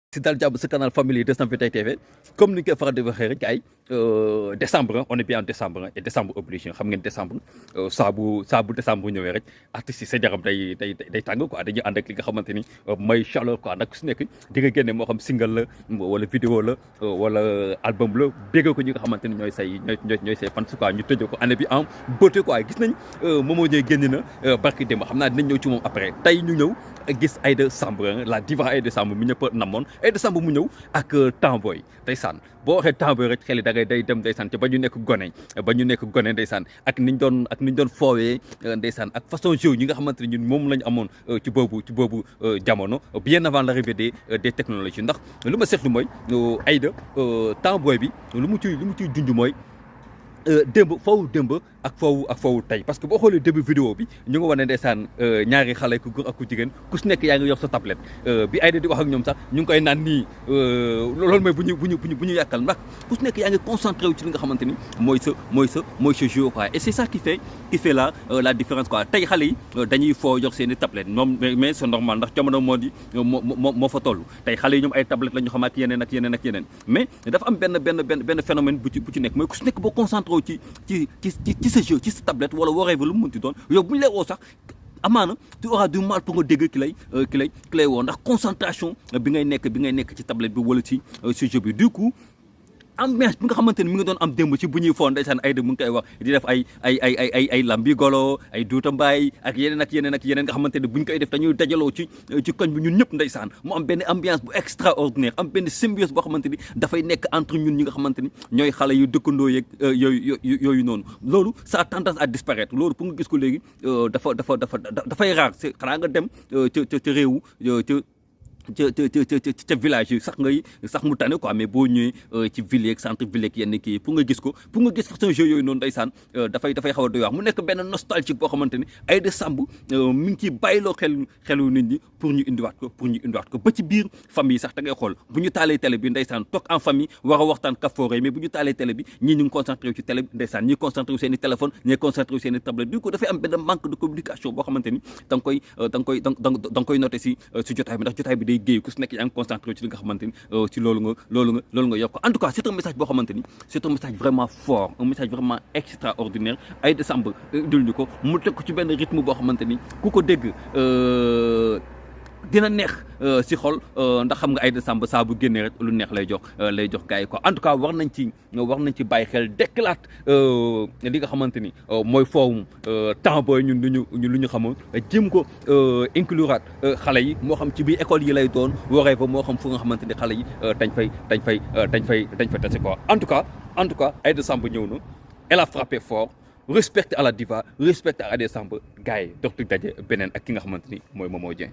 si dal jàmm sa canal familier de Samb TV comme ni ñu koy faral di waxee rek ay décembre on est bien en décembre et décembre obligé xam ngeen décembre saa bu décembre ñëwee rek artistes yi sa jaram day tàng quoi dañuy ànd ak li nga xamante ni mooy chaleur quoi nag su nekk di nga génne moo xam single la wala vidéo la wala album la bégee ko ñi nga xamante ni ñooy say fans quoi ñu tëjee ko année bi en beauté quoi gis nañ Momo Dieng génn na barki démb xam naa dinañ ñëw ci moom après tey ñu ñëw gis Aida Samb la diva Aida Samb mi ñëpp namoon Aida Samb mu ñëw ak temps boy ndeysaan boo waxee temps boy rek xel yi da ngay day dem ndeysaan te ba ñu nekk gone ndeysaan ak niñ doon foowee ndeysaan ak façon jeu ñi nga xamante ne ñun moom lañ amoon ci boobu jamono bien avant l'arrivée des technologies ndax lu ma seetlu mooy Aida temps boy bi lu mu ciy junj mooy démb ak foowu tey parce que boo xoolee début vidéo bi ñu nga wane ndeysaan ñaari xale ku góor ak ku jigéen ku si nekk yaa ngi yor sa tablette bi Aida di wax ak ñoom sax ñu ngi koy naan nii loolu mooy bu ñu yàkkal ndax ku si nekk yaa ngi concentré wu ci li nga xamante ni mooy sa jeu quoi et c'est ça qui fait la différence quoi tey xale yi dañuy foo yor seen i tablette moom mais c'est normal ndax jamono moo fa toll tey xale yi ñoom ay tablette la ñu xam ak yeneen mais dafa am benn phénomène bu ci nekk mooy ku si nekk boo concentré wu ci sa jeu ci sa tablette wala waree ba lu mu mënti doon yow bu ñu lay woo sax amaana tu auras du mal pour nga dégg ki lay woo ndax concentration bi ngay nekk ci tablette bi wala ci jeu bi du coup ambiance bi nga xamante ni mi ngi doon am démb ci bu ñuy foo ndeysaan Aida mu ngi koy wax di def ay lambi golo ay duuta mbaay ak yeneen nga xamante ni bu ñu koy def dañuy dajaloo ci koñ bi ñun ñëpp ndeysaan mu am benn ambiance bu extraordinaire am benn symbiose boo xamante ni dafay nekk entre ñun ñi nga xamante ni ñooy xale yu dëkkandoo yeeg yooyu noonu loolu ça a tendance à disparaître loolu pour nga gis ko léegi dafay rare c'est xanaa nga dem ca réew ca village yi sax mu tane quoi mais boo ñëwee ci ville yeeg centre ville yeeg yenn kii pour nga gis façon jeu yooyu noonu ndeysaan dafay xaw a doy wax mu nekk benn nostalgique boo xamante ni Aida Samb mi ngi ciy bàyyiloo xelu nit ñi pour ñu indiwaat ko ba ci biir famille sax da ngay xool bu ñu taalee télé bi ndeysaan toog en famille war a waxtaan kafoore mais bu ñu taalee télé bi ñii ñu ngi concentré wu ci télé bi ndeysaan ñii concentré wu seen i téléphone ñii concentré wu seen i tablette du coup dafay am benn manque de communication boo xamante ni da nga koy noté si jotaay bi ndax jotaay bi géey ku si nekk yaa ngi concentré ci li nga xamante ni ci loolu nga yokk en tout cas c'est un message boo xamante ni c'est un message vraiment fort un message vraiment extraordinaire Aida Samb dul ñu ko mu teg ko ci benn rythme boo xamante ni ku ko dégg dina neex si xol ndax xam nga Aida Samb saa bu génnee rek lu neex lay jox gars yi quoi en tout cas war nañ ci bàyyi xel déclate li nga xamante ni mooy foowum temps booy ñun lu ñu xamoon jëm ko incluraat xale yi moo xam ci biir école yi lay doon waree fa moo xam fu nga xamante ni xale yi dañ fay tase quoi en tout cas Aida Samb ñëw na elle a frappé fort respecté à la diva respecté à Aida Samb gars yi dox daje beneen ak ki nga xamante ni mooy Momo Dieng